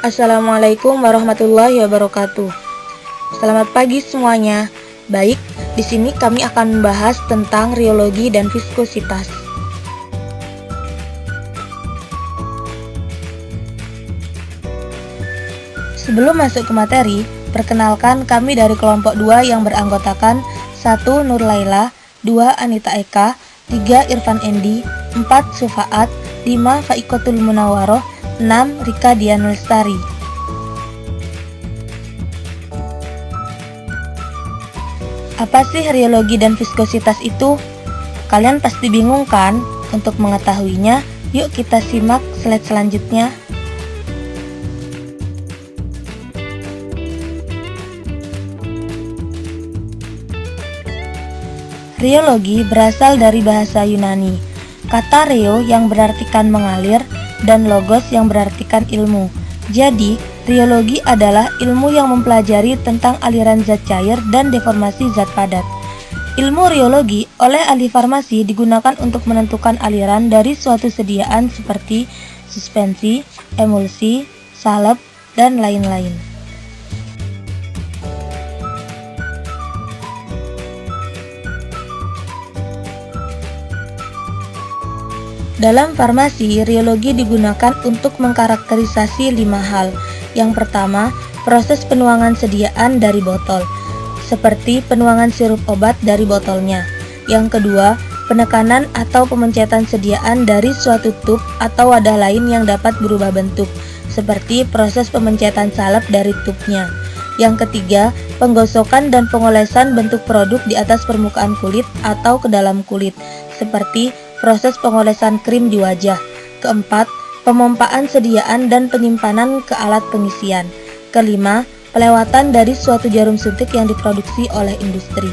Assalamualaikum warahmatullahi wabarakatuh. Selamat pagi semuanya. Baik, di sini kami akan membahas tentang rheologi dan viskositas. Sebelum masuk ke materi, perkenalkan kami dari kelompok 2 yang beranggotakan 1. Nur Laila, 2. Anita Eka, 3. Irfan Endi, 4. Sufaat, 5. Faikotul Munawaroh, 6. Rika Dian Lestari. Apa sih rheologi dan viskositas itu? Kalian pasti bingung kan? Untuk mengetahuinya, yuk kita simak slide selanjutnya. Rheologi berasal dari bahasa Yunani. Kata rheo yang berartikan mengalir dan logos yang berartikan ilmu. Jadi, rheologi adalah ilmu yang mempelajari tentang aliran zat cair dan deformasi zat padat. Ilmu rheologi oleh ahli farmasi digunakan untuk menentukan aliran dari suatu sediaan seperti suspensi, emulsi, salep, dan lain-lain. Dalam farmasi, rheologi digunakan untuk mengkarakterisasi 5 hal. Yang pertama, proses penuangan sediaan dari botol, seperti penuangan sirup obat dari botolnya. Yang kedua, penekanan atau pemencetan sediaan dari suatu tub atau wadah lain yang dapat berubah bentuk, seperti proses pemencetan salep dari tubnya. Yang ketiga, penggosokan dan pengolesan bentuk produk di atas permukaan kulit atau ke dalam kulit, seperti proses pengolesan krim di wajah. Keempat, pemompaan sediaan dan penyimpanan ke alat pengisian. Kelima, pelewatan dari suatu jarum suntik yang diproduksi oleh industri.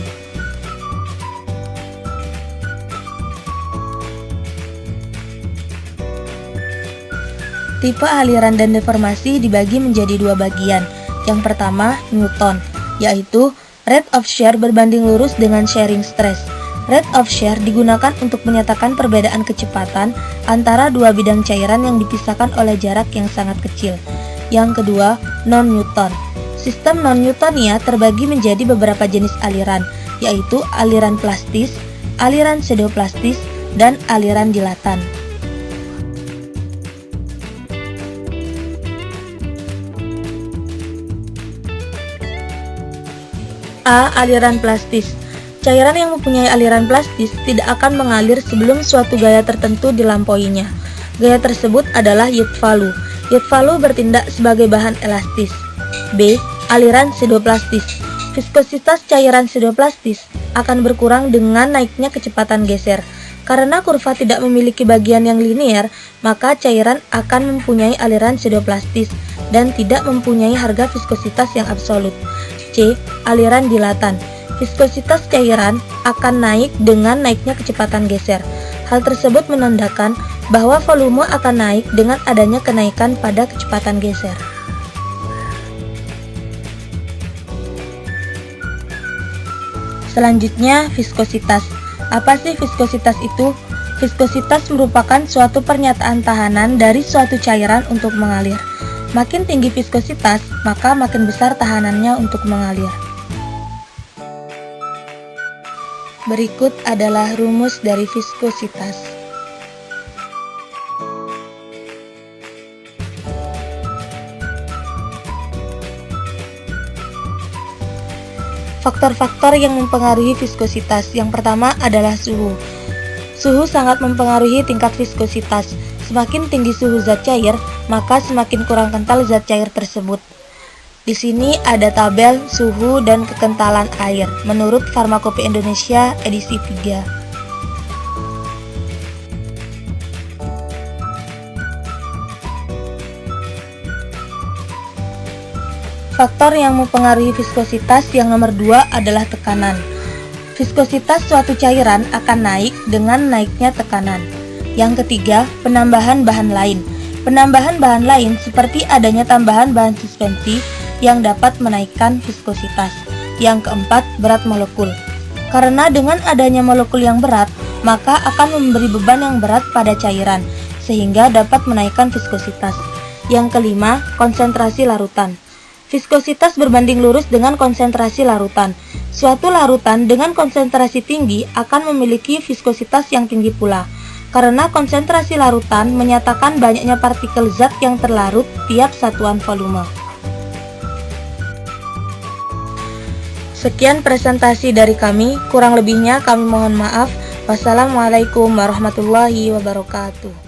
Tipe aliran dan deformasi dibagi menjadi 2 bagian. Yang pertama, Newton, yaitu rate of shear berbanding lurus dengan shearing stress. Rate of shear digunakan untuk menyatakan perbedaan kecepatan antara dua bidang cairan yang dipisahkan oleh jarak yang sangat kecil. Yang kedua, non-Newton. Sistem non-Newtonia terbagi menjadi beberapa jenis aliran, yaitu aliran plastis, aliran pseudoplastis, dan aliran dilatan. A. Aliran plastis. Cairan yang mempunyai aliran plastis tidak akan mengalir sebelum suatu gaya tertentu dilampauinya. Gaya tersebut adalah yield value. Yield value bertindak sebagai bahan elastis. B. Aliran pseudoplastis. Viskositas cairan pseudoplastis akan berkurang dengan naiknya kecepatan geser. Karena kurva tidak memiliki bagian yang linier, maka cairan akan mempunyai aliran pseudoplastis dan tidak mempunyai harga viskositas yang absolut. C. Aliran dilatan. Viskositas cairan akan naik dengan naiknya kecepatan geser. Hal tersebut menandakan bahwa volume akan naik dengan adanya kenaikan pada kecepatan geser. Selanjutnya, viskositas. Apa sih viskositas itu? Viskositas merupakan suatu pernyataan tahanan dari suatu cairan untuk mengalir. Makin tinggi viskositas, maka makin besar tahanannya untuk mengalir. Berikut adalah rumus dari viskositas. Faktor-faktor yang mempengaruhi viskositas. Yang pertama adalah suhu. Suhu sangat mempengaruhi tingkat viskositas. Semakin tinggi suhu zat cair, maka semakin kurang kental zat cair tersebut. Di sini ada tabel suhu dan kekentalan air menurut Farmakope Indonesia edisi 3. Faktor yang mempengaruhi viskositas yang nomor 2 adalah tekanan. Viskositas suatu cairan akan naik dengan naiknya tekanan. Yang ketiga, penambahan bahan lain. Penambahan bahan lain seperti adanya tambahan bahan suspensi yang dapat menaikkan viskositas. Yang keempat, berat molekul. Karena dengan adanya molekul yang berat, maka akan memberi beban yang berat pada cairan, sehingga dapat menaikkan viskositas. Yang kelima, konsentrasi larutan. Viskositas berbanding lurus dengan konsentrasi larutan. Suatu larutan dengan konsentrasi tinggi akan memiliki viskositas yang tinggi pula, karena konsentrasi larutan menyatakan banyaknya partikel zat yang terlarut tiap satuan volume. Sekian presentasi dari kami, kurang lebihnya kami mohon maaf. Wassalamualaikum warahmatullahi wabarakatuh.